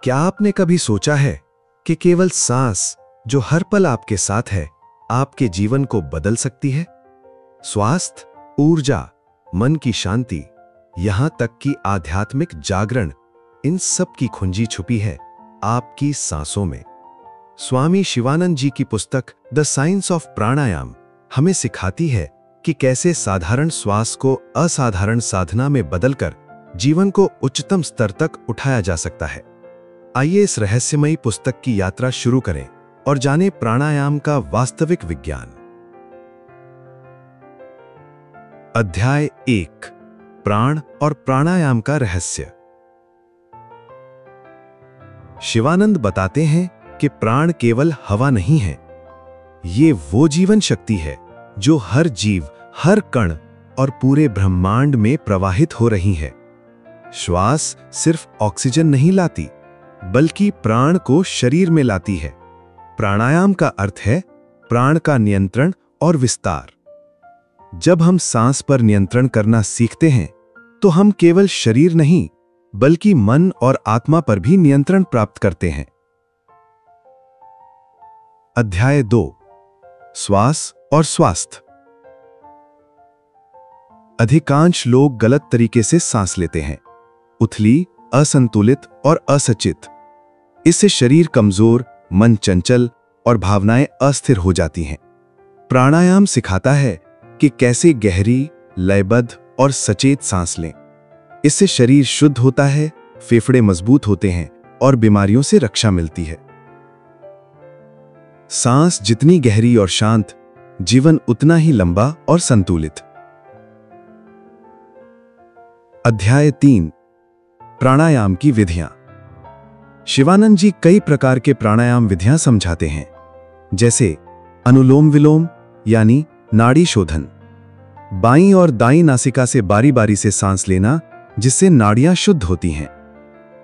क्या आपने कभी सोचा है कि केवल सांस जो हर पल आपके साथ है, आपके जीवन को बदल सकती है? स्वास्थ्य, ऊर्जा, मन की शांति, यहां तक कि आध्यात्मिक जागरण, इन सब की कुंजी छुपी है आपकी सांसों में। स्वामी शिवानंद जी की पुस्तक द साइंस ऑफ प्राणायाम हमें सिखाती है कि कैसे साधारण श्वास को असाधारण साधना में बदलकर जीवन को उच्चतम स्तर तक उठाया जा सकता है। आइए इस रहस्यमयी पुस्तक की यात्रा शुरू करें और जानें प्राणायाम का वास्तविक विज्ञान। अध्याय 1, प्राण और प्राणायाम का रहस्य। शिवानंद बताते हैं कि प्राण केवल हवा नहीं है, ये वो जीवन शक्ति है जो हर जीव, हर कण और पूरे ब्रह्मांड में प्रवाहित हो रही है। श्वास सिर्फ ऑक्सीजन नहीं लाती, बल्कि प्राण को शरीर में लाती है। प्राणायाम का अर्थ है प्राण का नियंत्रण और विस्तार। जब हम सांस पर नियंत्रण करना सीखते हैं, तो हम केवल शरीर नहीं, बल्कि मन और आत्मा पर भी नियंत्रण प्राप्त करते हैं। अध्याय 2, श्वास और स्वास्थ्य। अधिकांश लोग गलत तरीके से सांस लेते हैं, उथली, असंतुलित और असचित। इससे शरीर कमजोर, मन चंचल और भावनाएं अस्थिर हो जाती हैं। प्राणायाम सिखाता है कि कैसे गहरी, लयबद्ध और सचेत सांस लें। इससे शरीर शुद्ध होता है, फेफड़े मजबूत होते हैं और बीमारियों से रक्षा मिलती है। सांस जितनी गहरी और शांत, जीवन उतना ही लंबा और संतुलित। अध्याय 3, प्राणायाम की विधियां। शिवानंद जी कई प्रकार के प्राणायाम विधियां समझाते हैं, जैसे अनुलोम विलोम यानी नाड़ी शोधन, बाईं और दाईं नासिका से बारी बारी से सांस लेना जिससे नाड़ियां शुद्ध होती हैं।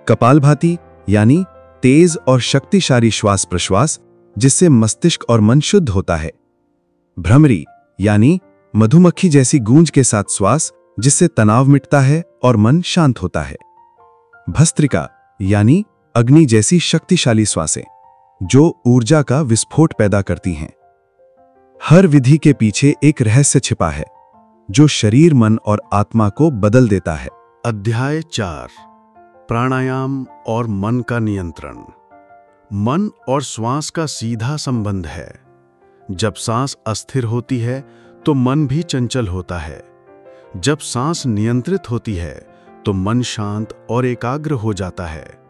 कपालभाति यानी तेज और शक्तिशाली श्वास प्रश्वास जिससे मस्तिष्क और मन शुद्ध होता है। भ्रमरी यानी मधुमक्खी जैसी गूंज के साथ श्वास जिससे तनाव मिटता है और मन शांत होता है। भस्त्रिका यानी अग्नि जैसी शक्तिशाली श्वासें जो ऊर्जा का विस्फोट पैदा करती हैं। हर विधि के पीछे एक रहस्य छिपा है जो शरीर, मन और आत्मा को बदल देता है। अध्याय 4, प्राणायाम और मन का नियंत्रण। मन और श्वास का सीधा संबंध है। जब सांस अस्थिर होती है तो मन भी चंचल होता है। जब सांस नियंत्रित होती है तो मन शांत और एकाग्र हो जाता है।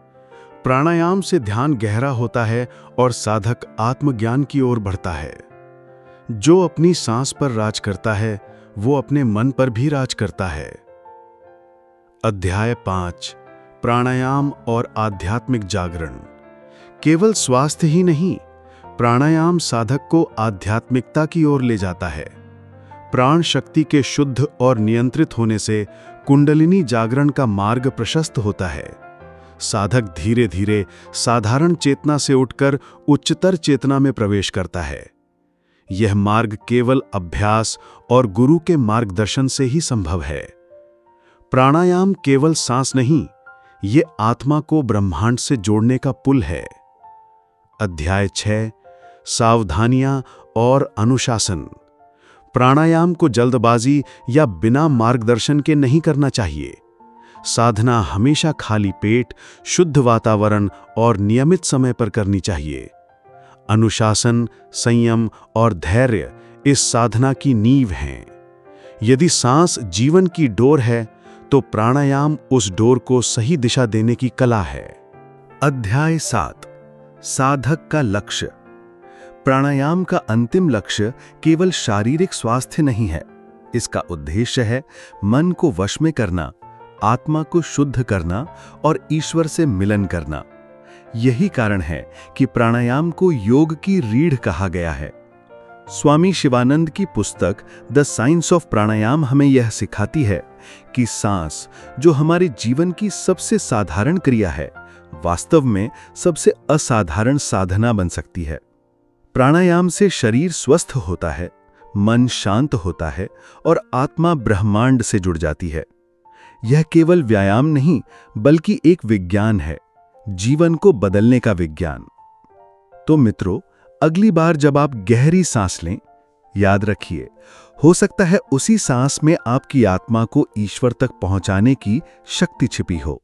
प्राणायाम से ध्यान गहरा होता है और साधक आत्मज्ञान की ओर बढ़ता है। जो अपनी सांस पर राज करता है, वो अपने मन पर भी राज करता है। अध्याय 5, प्राणायाम और आध्यात्मिक जागरण। केवल स्वास्थ्य ही नहीं, प्राणायाम साधक को आध्यात्मिकता की ओर ले जाता है। प्राण शक्ति के शुद्ध और नियंत्रित होने से कुंडलिनी जागरण का मार्ग प्रशस्त होता है। साधक धीरे धीरे साधारण चेतना से उठकर उच्चतर चेतना में प्रवेश करता है। यह मार्ग केवल अभ्यास और गुरु के मार्गदर्शन से ही संभव है। प्राणायाम केवल सांस नहीं, ये आत्मा को ब्रह्मांड से जोड़ने का पुल है। अध्याय 6, सावधानियां और अनुशासन। प्राणायाम को जल्दबाजी या बिना मार्गदर्शन के नहीं करना चाहिए। साधना हमेशा खाली पेट, शुद्ध वातावरण और नियमित समय पर करनी चाहिए। अनुशासन, संयम और धैर्य इस साधना की नींव हैं। यदि सांस जीवन की डोर है, तो प्राणायाम उस डोर को सही दिशा देने की कला है। अध्याय 7, साधक का लक्ष्य। प्राणायाम का अंतिम लक्ष्य केवल शारीरिक स्वास्थ्य नहीं है। इसका उद्देश्य है मन को वश में करना, आत्मा को शुद्ध करना और ईश्वर से मिलन करना। यही कारण है कि प्राणायाम को योग की रीढ़ कहा गया है। स्वामी शिवानंद की पुस्तक द साइंस ऑफ प्राणायाम हमें यह सिखाती है कि सांस, जो हमारे जीवन की सबसे साधारण क्रिया है, वास्तव में सबसे असाधारण साधना बन सकती है। प्राणायाम से शरीर स्वस्थ होता है, मन शांत होता है और आत्मा ब्रह्मांड से जुड़ जाती है। यह केवल व्यायाम नहीं, बल्कि एक विज्ञान है जीवन को बदलने का विज्ञान। तो मित्रों, अगली बार जब आप गहरी सांस लें, याद रखिए, हो सकता है उसी सांस में आपकी आत्मा को ईश्वर तक पहुंचाने की शक्ति छिपी हो।